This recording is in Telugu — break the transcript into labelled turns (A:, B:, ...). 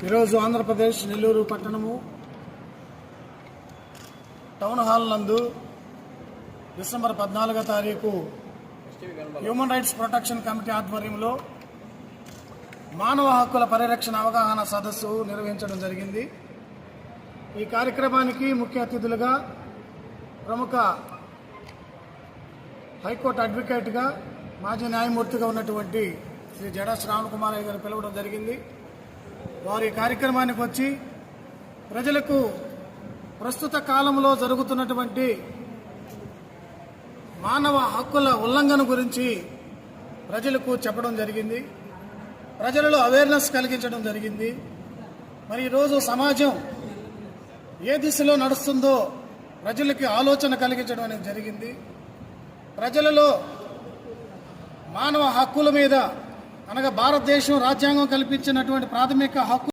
A: ఈరోజు ఆంధ్రప్రదేశ్ నెల్లూరు పట్టణము టౌన్ హాల్ నందు డిసెంబర్ 14వ తారీఖు హ్యూమన్ రైట్స్ ప్రొటెక్షన్ కమిటీ ఆధ్వర్యంలో మానవ హక్కుల పరిరక్షణ అవగాహన సదస్సు నిర్వహించడం జరిగింది. ఈ కార్యక్రమానికి ముఖ్య అతిథులుగా ప్రముఖ హైకోర్టు అడ్వకేట్గా మాజీ న్యాయమూర్తిగా ఉన్నటువంటి శ్రీ జడా శ్రావణ్ కుమార్ గారు పిలవడం జరిగింది. వారి కార్యక్రమానికి వచ్చి ప్రజలకు ప్రస్తుత కాలంలో జరుగుతున్నటువంటి మానవ హక్కుల ఉల్లంఘన గురించి ప్రజలకు చెప్పడం జరిగింది. ప్రజలలో అవేర్నెస్ కలిగించడం జరిగింది. మరి ఈరోజు సమాజం ఏ దిశలో నడుస్తుందో ప్రజలకి ఆలోచన కలిగించడం అనేది జరిగింది. ప్రజలలో మానవ హక్కుల మీద అనగా భారతదేశం రాజ్యాంగం కల్పించినటువంటి ప్రాథమిక హక్కు